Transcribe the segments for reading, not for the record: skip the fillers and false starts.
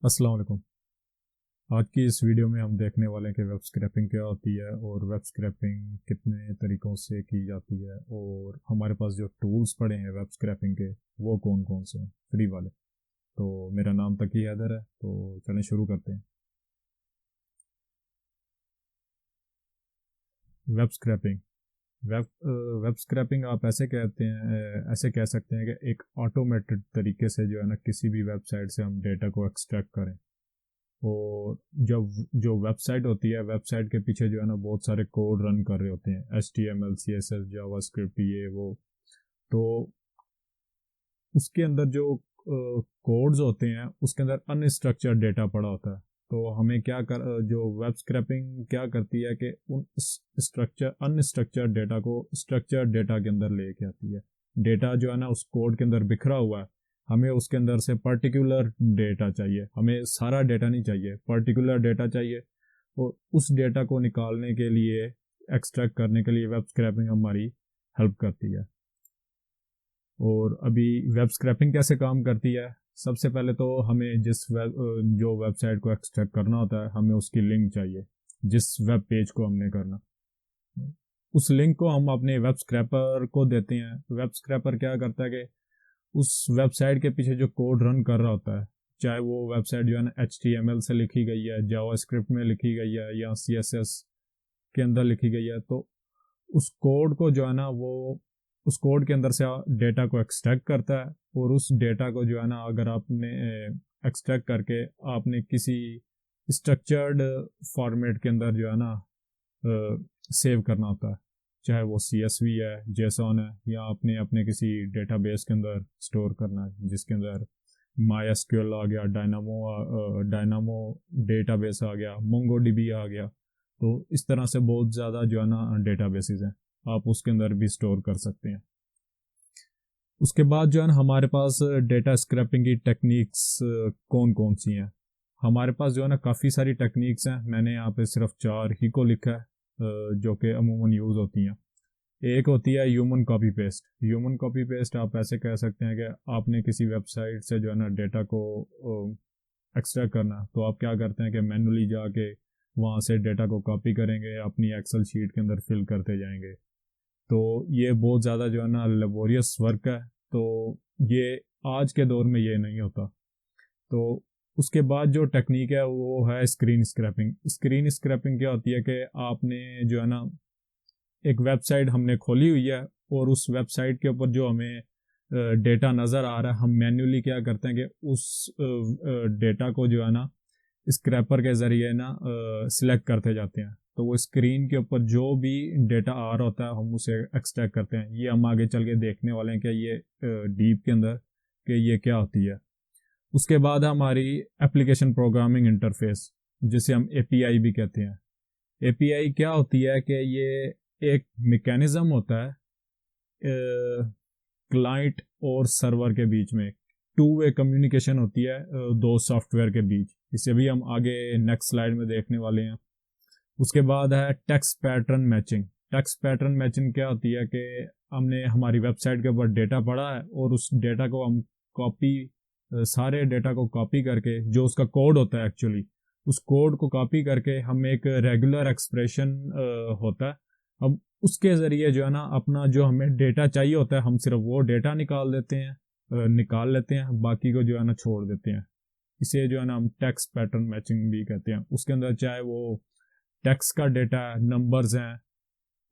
अस्सलाम वालेकुम। आज की इस वीडियो में हम देखने वाले हैं कि वेब स्क्रैपिंग क्या होती है और वेब स्क्रैपिंग कितने तरीक़ों से की जाती है और हमारे पास जो टूल्स पड़े हैं वेब स्क्रैपिंग के वो कौन कौन से हैं फ्री वाले। तो मेरा नाम तकी हैदर है, तो चलें शुरू करते हैं। Web scrapping web web scrapping आप ऐसे कहते हैं, ऐसे कह सकते हैं कि एक ऑटोमेटेड तरीके से जो है ना किसी भी वेबसाइट से हम डेटा को एक्सट्रैक्ट करें। और जब जो वेबसाइट होती है, वेबसाइट के पीछे जो है ना बहुत सारे कोड रन कर रहे होते हैं, HTML CSS जावास्क्रिप्ट ये वो। तो उसके अंदर जो कोड्स होते हैं उसके अंदर अनस्ट्रक्चर्ड डेटा पड़ा होता है। तो हमें क्या कर जो वेब स्क्रैपिंग क्या करती है कि उन स्ट्रक्चर अनस्ट्रक्चर्ड डेटा को स्ट्रक्चर्ड डेटा के अंदर लेके आती है। डेटा जो है ना उस कोड के अंदर बिखरा हुआ है, हमें उसके अंदर से पर्टिकुलर डेटा चाहिए, हमें सारा डेटा नहीं चाहिए, पर्टिकुलर डेटा चाहिए। और उस डेटा को निकालने के लिए, एक्सट्रैक्ट करने के लिए वेब स्क्रैपिंग हमारी हेल्प करती है। और अभी वेब स्क्रैपिंग कैसे काम करती है, सबसे पहले तो हमें जो वेबसाइट को एक्सट्रैक्ट करना होता है हमें उसकी लिंक चाहिए, जिस वेब पेज को हमने करना। उस लिंक को हम अपने वेब स्क्रैपर को देते हैं। वेब स्क्रैपर क्या करता है कि उस वेबसाइट के पीछे जो कोड रन कर रहा होता है, चाहे वो वेबसाइट जो है ना HTML से लिखी गई है, जावास्क्रिप्ट में लिखी गई है या CSS के अंदर लिखी गई है, तो उस कोड को जो है ना वो उस कोड के अंदर से डेटा को एक्सट्रैक्ट करता है। और उस डेटा को जो है ना अगर आपने एक्सट्रैक्ट करके आपने किसी स्ट्रक्चर्ड फॉर्मेट के अंदर जो है ना सेव करना होता है, चाहे वो CSV है, जेसॉन है, या आपने अपने किसी डेटाबेस के अंदर स्टोर करना है जिसके अंदर MySQL आ गया, डायनामो डेटाबेस आ गया, मोंगोडीबी आ गया। तो इस तरह से बहुत ज़्यादा जो है ना डेटाबेसेस हैं, आप उसके अंदर भी स्टोर कर सकते हैं। उसके बाद जो है ना हमारे पास डेटा स्क्रैपिंग की टेक्निक्स कौन कौन सी हैं। हमारे पास जो है ना काफ़ी सारी टेक्निक्स हैं, मैंने यहाँ पे सिर्फ 4 ही को लिखा है जो कि अमूमन यूज़ होती हैं। एक होती है human copy paste. Human copy paste आप ऐसे कह सकते हैं कि आपने किसी वेबसाइट से जो है ना डेटा को एक्सट्रैक्ट करना, तो आप क्या करते हैं कि मैनुअली जाके वहाँ से डेटा को कॉपी करेंगे, अपनी एक्सेल शीट के अंदर फिल करते जाएंगे। तो ये बहुत ज़्यादा जो है ना लेबोरियस वर्क है। तो ये आज के दौर में ये नहीं होता। तो उसके बाद जो टेक्निक है वो है स्क्रीन स्क्रैपिंग। स्क्रीन स्क्रैपिंग क्या होती है कि आपने जो है ना एक वेबसाइट हमने खोली हुई है और उस वेबसाइट के ऊपर जो हमें डेटा नज़र आ रहा है, हम मैन्युअली क्या करते हैं कि उस डेटा को जो है ना स्क्रैपर के ज़रिए ना सिलेक्ट करते जाते हैं। तो वो स्क्रीन के ऊपर जो भी डेटा आ रहा होता है हम उसे एक्सट्रैक्ट करते हैं। ये हम आगे चल के देखने वाले हैं कि ये डीप के अंदर कि ये क्या होती है। उसके बाद हमारी एप्लीकेशन प्रोग्रामिंग इंटरफेस, जिसे हम API भी कहते हैं। API क्या होती है कि ये एक मैकेनिज्म होता है क्लाइंट और सर्वर के बीच में, टू वे कम्युनिकेशन होती है दो सॉफ्टवेयर के बीच। इसे भी हम आगे नेक्स्ट स्लाइड में देखने वाले हैं। उसके बाद है text pattern matching. Text pattern matching क्या होती है कि हमने हमारी वेबसाइट के ऊपर डेटा पड़ा है और उस डेटा को हम कॉपी सारे डेटा को कॉपी करके, जो उसका कोड होता है एक्चुअली, उस कोड को कॉपी करके हम एक रेगुलर एक्सप्रेशन होता है, हम उसके ज़रिए जो है ना अपना जो हमें डेटा चाहिए होता है हम सिर्फ वो डेटा निकाल लेते हैं, बाकी को जो है ना छोड़ देते हैं। इसे जो है ना हम टेक्स्ट पैटर्न मैचिंग भी कहते हैं। उसके अंदर चाहे वो टेक्स्ट का डेटा है, नंबर्स हैं,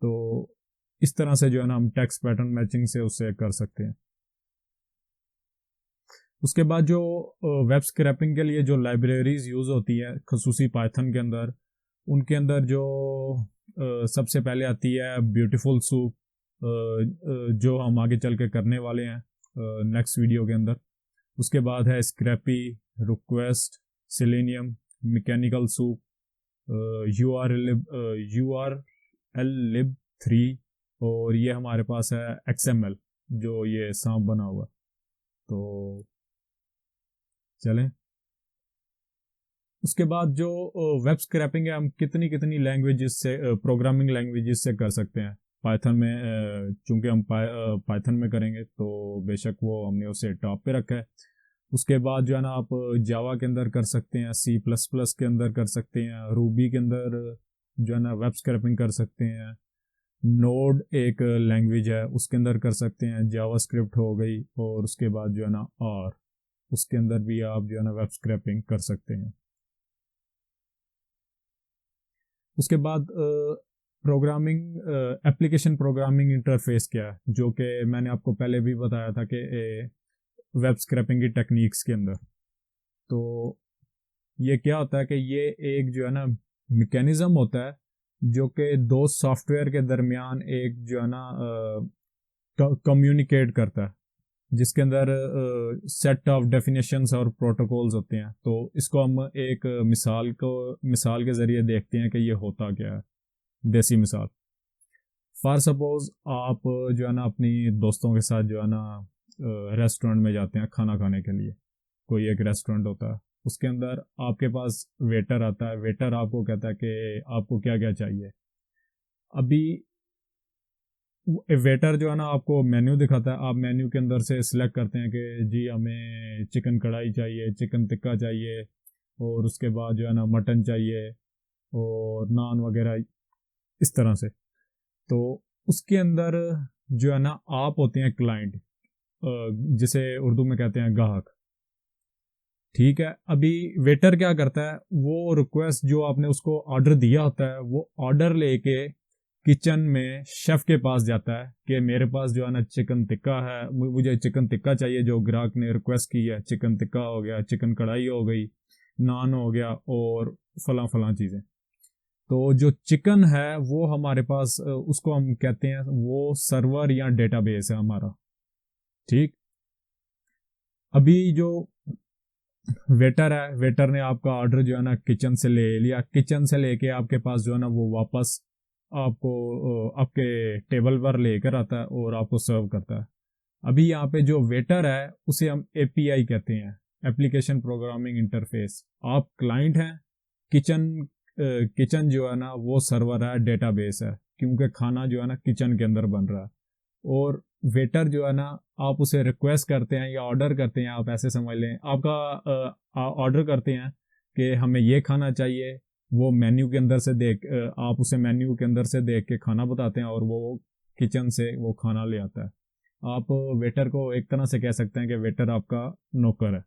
तो इस तरह से जो है ना हम टेक्स्ट पैटर्न मैचिंग से उससे कर सकते हैं। उसके बाद जो वेब स्क्रैपिंग के लिए जो लाइब्रेरीज यूज़ होती है खसूसी पाइथन के अंदर, उनके अंदर जो सबसे पहले आती है ब्यूटीफुल सूप, जो हम आगे चल के करने वाले हैं नेक्स्ट वीडियो के अंदर। उसके बाद है Scrapy, request, Selenium, mechanical soup, URL lib 3, और ये हमारे पास है XML, जो ये सांप बना हुआ। तो चलें, उसके बाद जो वेब स्क्रैपिंग है हम कितनी कितनी लैंग्वेजेस से, प्रोग्रामिंग लैंग्वेजेस से कर सकते हैं। पाइथन में चूंकि हम पाइथन में करेंगे तो बेशक वो हमने उसे टॉप पे रखा है। उसके बाद जो है ना आप जावा के अंदर कर सकते हैं, सी प्लस प्लस के अंदर कर सकते हैं, रूबी के अंदर जो है ना वेब स्क्रैपिंग कर सकते हैं, नोड एक लैंग्वेज है उसके अंदर कर सकते हैं, जावा स्क्रिप्ट हो गई, और उसके बाद जो है ना आर, उसके अंदर भी आप जो है ना वेब स्क्रैपिंग कर सकते हैं। उसके बाद प्रोग्रामिंग, एप्लीकेशन प्रोग्रामिंग इंटरफेस क्या है, जो कि मैंने आपको पहले भी बताया था कि वेब स्क्रैपिंग की टेक्निक्स के अंदर। तो ये क्या होता है कि ये एक जो है ना मैकेनिज्म होता है जो कि दो सॉफ्टवेयर के दरमियान एक जो है ना कम्युनिकेट करता है, जिसके अंदर सेट ऑफ डेफिनेशंस और प्रोटोकॉल्स होते हैं। तो इसको हम एक मिसाल के ज़रिए देखते हैं कि ये होता क्या है। देसी मिसाल, फॉर सपोज आप जो है ना अपनी दोस्तों के साथ जो है ना रेस्टोरेंट में जाते हैं खाना खाने के लिए। कोई एक रेस्टोरेंट होता है, उसके अंदर आपके पास वेटर आता है, वेटर आपको कहता है कि आपको क्या क्या चाहिए। अभी वेटर जो है ना आपको मेन्यू दिखाता है, आप मेन्यू के अंदर से सिलेक्ट करते हैं कि जी हमें चिकन कढ़ाई चाहिए, चिकन टिक्का चाहिए, और उसके बाद जो है ना मटन चाहिए और नान वगैरह, इस तरह से। तो उसके अंदर जो है ना आप होते हैं क्लाइंट, जिसे उर्दू में कहते हैं ग्राहक। ठीक है, अभी वेटर क्या करता है, वो रिक्वेस्ट जो आपने उसको ऑर्डर दिया होता है, वो ऑर्डर लेके किचन में शेफ के पास जाता है कि मेरे पास जो है ना चिकन टिक्का है, मुझे चिकन टिक्का चाहिए जो ग्राहक ने रिक्वेस्ट की है। चिकन टिक्का हो गया, चिकन कढ़ाई हो गई, नान हो गया, और फला फला चीज़ें। तो जो चिकन है वो हमारे पास उसको हम कहते हैं वो सर्वर या डेटाबेस है हमारा। ठीक, अभी जो वेटर है, वेटर ने आपका ऑर्डर जो है ना किचन से ले लिया, किचन से लेके आपके पास जो है ना वो वापस आपको आपके टेबल पर लेकर आता है और आपको सर्व करता है। अभी यहाँ पे जो वेटर है उसे हम एपीआई कहते हैं, एप्लीकेशन प्रोग्रामिंग इंटरफेस। आप क्लाइंट हैं, किचन किचन जो है ना वो सर्वर है, डेटाबेस है, क्योंकि खाना जो है ना किचन के अंदर बन रहा है। और वेटर जो है ना आप उसे रिक्वेस्ट करते हैं या ऑर्डर करते हैं, आप ऐसे समझ लें आपका ऑर्डर करते हैं कि हमें ये खाना चाहिए। वो मेन्यू के अंदर से आप उसे मेन्यू के अंदर से देख के खाना बताते हैं और वो किचन से वो खाना ले आता है। आप वेटर को एक तरह से कह सकते हैं कि वेटर आपका नौकर है।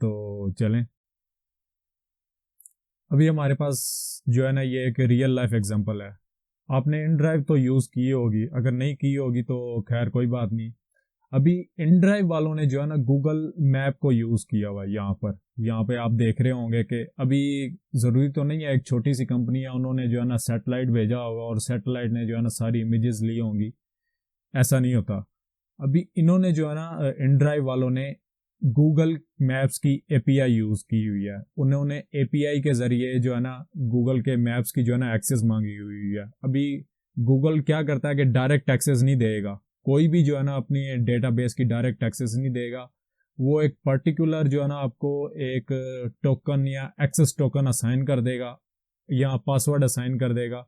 तो चलें, अभी हमारे पास जो है ना ये एक रियल लाइफ एग्जांपल है। आपने इनड्राइव तो यूज़ की होगी, अगर नहीं की होगी तो खैर कोई बात नहीं। अभी इनड्राइव वालों ने जो है ना गूगल मैप को यूज़ किया हुआ है। यहाँ पे आप देख रहे होंगे कि अभी ज़रूरी तो नहीं है, एक छोटी सी कंपनी है, उन्होंने जो है ना सैटेलाइट भेजा होगा और सैटेलाइट ने जो है ना सारी इमेजेस ली होंगी, ऐसा नहीं होता। अभी इन्होंने जो है ना इनड्राइव वालों ने गूगल मैप्स की एपीआई यूज़ की हुई है। उन्होंने एपीआई के ज़रिए जो है ना गूगल के मैप्स की जो है ना एक्सेस मांगी हुई है। अभी गूगल क्या करता है कि डायरेक्ट एक्सेस नहीं देगा, कोई भी जो है ना अपनी डेटाबेस की डायरेक्ट एक्सेस नहीं देगा। वो एक पर्टिकुलर जो है ना आपको एक टोकन या एक्सेस टोकन असाइन कर देगा या पासवर्ड असाइन कर देगा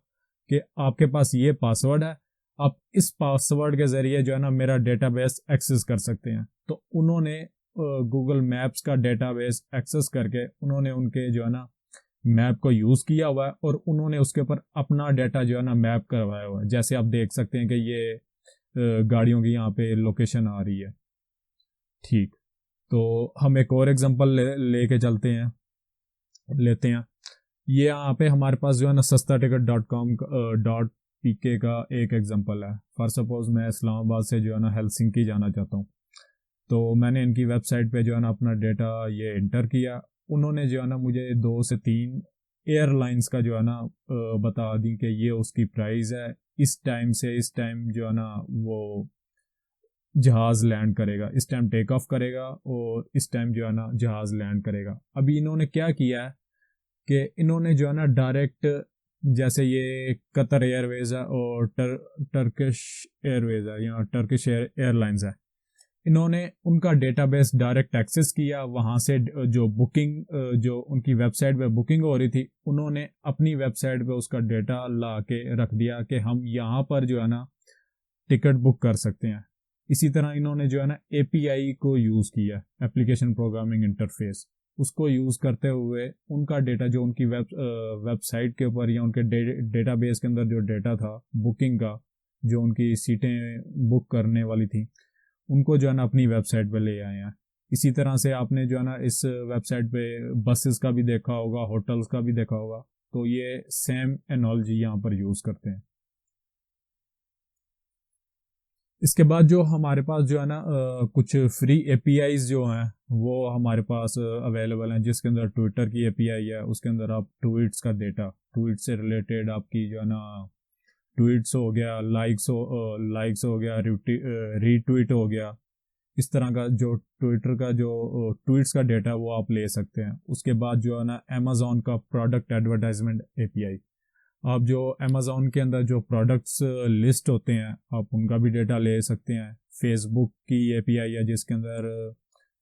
कि आपके पास ये पासवर्ड है, आप इस पासवर्ड के ज़रिए जो है ना मेरा डेटाबेस एक्सेस कर सकते हैं। तो उन्होंने गूगल मैप्स का डेटाबेस एक्सेस करके उन्होंने उनके जो है ना मैप को यूज़ किया हुआ है और उन्होंने उसके ऊपर अपना डाटा जो है ना मैप करवाया हुआ है। जैसे आप देख सकते हैं कि ये गाड़ियों की यहाँ पे लोकेशन आ रही है। ठीक, तो हम एक और एग्जांपल लेके चलते हैं, लेते हैं। ये यहाँ पे हमारे पास जो है ना सस्ता टिकट .com.pk का एक एग्जांपल है। फॉर सपोज मैं इस्लामाबाद से जो है ना हेलसिंकी जाना चाहता हूँ, तो मैंने इनकी वेबसाइट पे जो है ना अपना डेटा ये इंटर किया। उन्होंने जो है ना मुझे 2 से 3 एयरलाइंस का जो है ना बता दी कि ये उसकी प्राइस है, इस टाइम से इस टाइम जो है ना वो जहाज़ लैंड करेगा, इस टाइम टेक ऑफ करेगा और इस टाइम जो है ना जहाज़ लैंड करेगा। अभी इन्होंने क्या किया है कि इन्होंने जो है ना डायरेक्ट, जैसे ये कतर एयरवेज है और टर्किश एयरवेज है या टर्किश एयरलाइंस है, इन्होंने उनका डेटाबेस डायरेक्ट एक्सेस किया। वहाँ से जो बुकिंग, जो उनकी वेबसाइट पे बुकिंग हो रही थी, उन्होंने अपनी वेबसाइट पे उसका डेटा ला के रख दिया कि हम यहाँ पर जो है ना टिकट बुक कर सकते हैं। इसी तरह इन्होंने जो है ना एपीआई को यूज़ किया, एप्लीकेशन प्रोग्रामिंग इंटरफेस, उसको यूज़ करते हुए उनका डेटा जो उनकी वेबसाइट के ऊपर या उनके डेटाबेस के अंदर जो डेटा था बुकिंग का, जो उनकी सीटें बुक करने वाली थी, उनको जो है ना अपनी वेबसाइट पे ले आए हैं। इसी तरह से आपने जो है ना इस वेबसाइट पे बसेस का भी देखा होगा, होटल्स का भी देखा होगा, तो ये सेम एनोलॉजी यहाँ पर यूज़ करते हैं। इसके बाद जो हमारे पास जो है ना कुछ फ्री एपीआईज जो हैं वो हमारे पास अवेलेबल हैं, जिसके अंदर ट्विटर की एपीआई है, उसके अंदर आप ट्वीट्स का डेटा, ट्वीट से रिलेटेड आपकी जो है ना ट्वीट्स हो गया, लाइक्स हो गया, रीट्वीट हो गया, इस तरह का जो ट्विटर का जो ट्वीट्स का डेटा वो आप ले सकते हैं। उसके बाद जो है ना अमेजोन का प्रोडक्ट एडवर्टाइजमेंट एपीआई, आप जो अमेजोन के अंदर जो प्रोडक्ट्स लिस्ट होते हैं आप उनका भी डेटा ले सकते हैं। फेसबुक की एपीआई है जिसके अंदर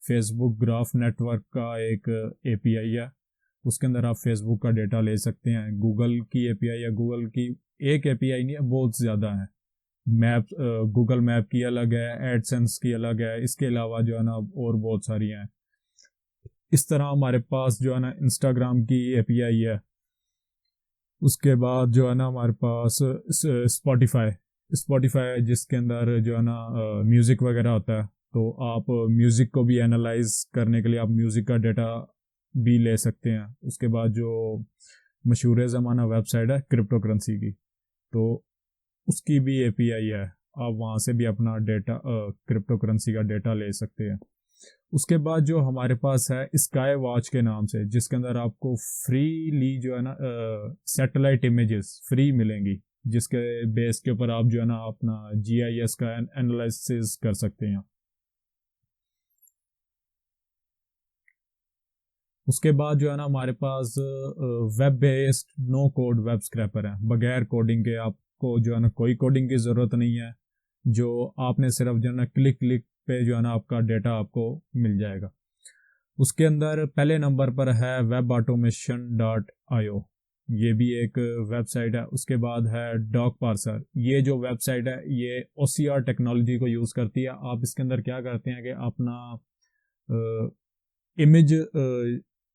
फेसबुक ग्राफ नेटवर्क का एक एपीआई है, उसके अंदर आप फेसबुक का डेटा ले सकते हैं। गूगल की एपीआई है, गूगल की एक एपीआई नहीं है, बहुत ज़्यादा है। मैप, गूगल मैप की अलग है, एडसेंस की अलग है, इसके अलावा जो है ना और बहुत सारी हैं। इस तरह हमारे पास जो है ना इंस्टाग्राम की एपीआई है। उसके बाद जो है ना हमारे पास स्पॉटिफाई, स्पॉटिफाई जिसके अंदर जो है ना म्यूज़िक वगैरह होता है, तो आप म्यूज़िक को भी एनालाइज करने के लिए आप म्यूज़िक का डेटा भी ले सकते हैं। उसके बाद जो मशहूर ज़माना वेबसाइट है क्रिप्टो करेंसी की, तो उसकी भी एपीआई है, आप वहाँ से भी अपना डेटा, क्रिप्टो करेंसी का डेटा ले सकते हैं। उसके बाद जो हमारे पास है स्काई वॉच के नाम से, जिसके अंदर आपको फ्रीली जो है ना सैटेलाइट इमेजेस फ्री मिलेंगी, जिसके बेस के ऊपर आप जो है ना अपना जीआईएस का एनालिसिस कर सकते हैं। उसके बाद जो है ना हमारे पास web based no code web scraper है, बगैर कोडिंग के, आपको जो है ना कोई कोडिंग की ज़रूरत नहीं है, जो आपने सिर्फ जो है ना क्लिक क्लिक पे जो है ना आपका डेटा आपको मिल जाएगा। उसके अंदर पहले नंबर पर है वेब ऑटोमेशन डॉट आईओ, ये भी एक वेबसाइट है। उसके बाद है डॉग पार्सर, ये जो वेबसाइट है ये ओसीआर टेक्नोलॉजी को यूज़ करती है। आप इसके अंदर क्या करते हैं कि अपना इमेज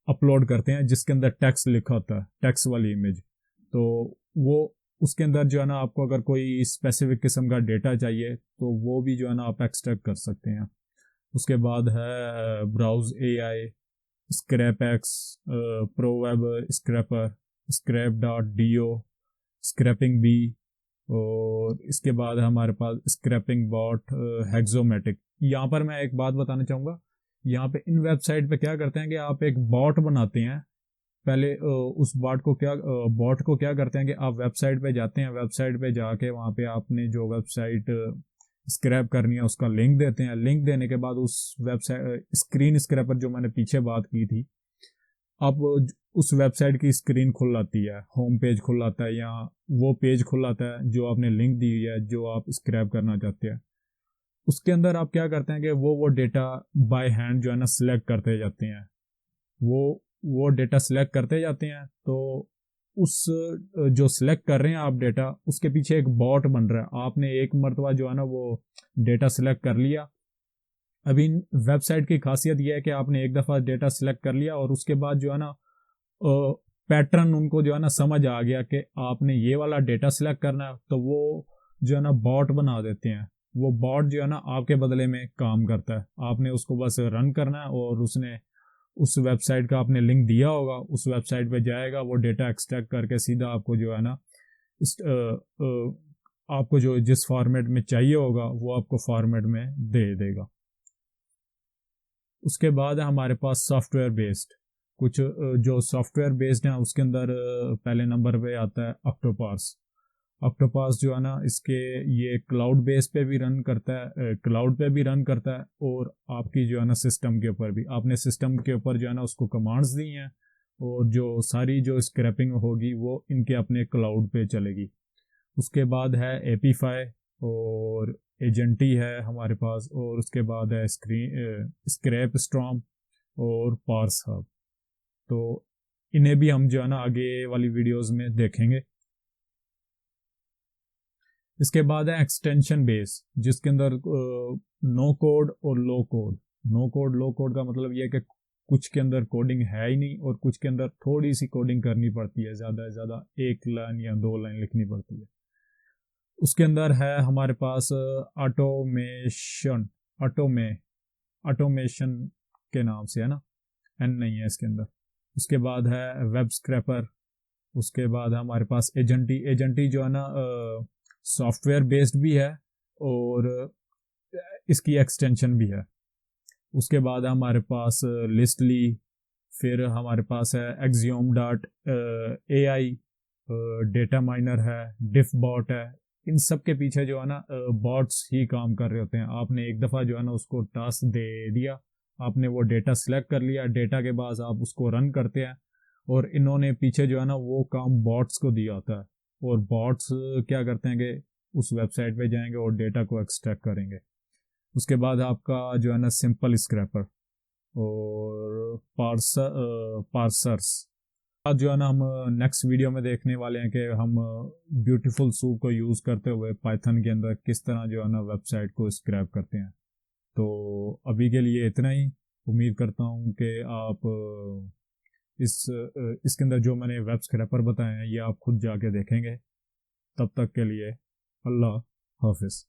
अपलोड करते हैं जिसके अंदर टेक्स्ट लिखा होता है, टेक्स्ट वाली इमेज, तो वो उसके अंदर जो है ना आपको अगर कोई स्पेसिफिक किस्म का डेटा चाहिए तो वो भी जो है ना आप एक्सट्रैक्ट कर सकते हैं। उसके बाद है Browse AI, scrape X, pro web scraper, scrape dot D O, scraping bee, और इसके बाद है हमारे पास स्क्रैपिंग बॉट, हेक्सोमेटिक। यहाँ पर मैं एक बात बताना चाहूँगा, यहाँ पे इन वेबसाइट पे क्या करते हैं कि आप एक बॉट बनाते हैं। पहले उस बॉट को क्या करते हैं कि आप वेबसाइट पे जाते हैं, वेबसाइट पे जाके वहाँ पे आपने जो वेबसाइट स्क्रैप करनी है उसका लिंक देते हैं। लिंक देने के बाद उस वेबसाइट स्क्रीन स्क्रैपर जो मैंने पीछे बात की थी, अब उस वेबसाइट की स्क्रीन खुल आती है, होम पेज खुल आता है, या वो पेज खुल आता है जो आपने लिंक दी हुई है जो आप स्क्रैप करना चाहते हैं। उसके अंदर आप क्या करते हैं कि वो डेटा बाय हैंड जो है ना सिलेक्ट करते जाते हैं, वो डेटा सिलेक्ट करते जाते हैं। तो उस जो सिलेक्ट कर रहे हैं आप डेटा, उसके पीछे एक बॉट बन रहा है। आपने एक मरतबा जो है ना वो डेटा सिलेक्ट कर लिया। अभी वेबसाइट की खासियत यह है कि आपने एक दफ़ा डेटा सिलेक्ट कर लिया और उसके बाद जो है ना पैटर्न उनको जो है ना समझ आ गया कि आपने ये वाला डेटा सिलेक्ट करना है, तो वो जो है ना बॉट बना देते हैं। वो बॉट जो है ना आपके बदले में काम करता है, आपने उसको बस रन करना है और उसने उस वेबसाइट का आपने लिंक दिया होगा, उस वेबसाइट पे जाएगा, वो डेटा एक्सट्रैक्ट करके सीधा आपको जो है ना आपको जो जिस फॉर्मेट में चाहिए होगा वो आपको फॉर्मेट में दे देगा। उसके बाद है हमारे पास सॉफ्टवेयर बेस्ड, कुछ जो सॉफ्टवेयर बेस्ड हैं उसके अंदर पहले नंबर पे आता है ऑक्टोपास। ऑक्टोपास जो है ना इसके ये क्लाउड बेस पे भी रन करता है, क्लाउड पे भी रन करता है, और आपकी जो है ना सिस्टम के ऊपर भी, आपने सिस्टम के ऊपर जो है ना उसको कमांड्स दी हैं और जो सारी जो स्क्रैपिंग होगी वो इनके अपने क्लाउड पे चलेगी। उसके बाद है एपीफाई और एजेंटी है हमारे पास, और उसके बाद है स्क्रैप स्टॉर्म और पार्स हब। तो इन्हें भी हम जो है ना आगे वाली वीडियोस में देखेंगे। इसके बाद है एक्सटेंशन बेस, जिसके अंदर नो कोड और लो कोड। नो कोड लो कोड का मतलब यह है कि कुछ के अंदर कोडिंग है ही नहीं और कुछ के अंदर थोड़ी सी कोडिंग करनी पड़ती है, ज़्यादा से ज़्यादा 1 लाइन या 2 लाइन लिखनी पड़ती है। उसके अंदर है हमारे पास ऑटोमेशन, ऑटोमेशन के नाम से है ना, एन नहीं है इसके अंदर। उसके बाद है वेब स्क्रैपर। उसके बाद हमारे पास एजेंटी। एजेंटी जो है ना सॉफ्टवेयर बेस्ड भी है और इसकी एक्सटेंशन भी है। उसके बाद हमारे पास लिस्टली, फिर हमारे पास है axiom dot A I, data minor है, डिफ बॉट है। इन सब के पीछे जो है ना बॉट्स ही काम कर रहे होते हैं। आपने एक दफ़ा जो है ना उसको टास्क दे दिया, आपने वो डेटा सिलेक्ट कर लिया, डेटा के बाद आप उसको रन करते हैं और इन्होंने पीछे जो है ना वो काम बॉट्स को दिया होता है। और बॉट्स क्या करते हैं कि उस वेबसाइट पे जाएंगे और डेटा को एक्सट्रैक्ट करेंगे। उसके बाद आपका जो है ना सिंपल स्क्रैपर और पार्सर्स। आज जो है ना हम नेक्स्ट वीडियो में देखने वाले हैं कि हम ब्यूटीफुल सूप को यूज़ करते हुए पाइथन के अंदर किस तरह जो है ना वेबसाइट को स्क्रैप करते हैं। तो अभी के लिए इतना ही। उम्मीद करता हूँ कि आप इसके अंदर जो मैंने वेब स्क्रैपर बताए हैं ये आप खुद जाके देखेंगे। तब तक के लिए अल्लाह हाफिज़।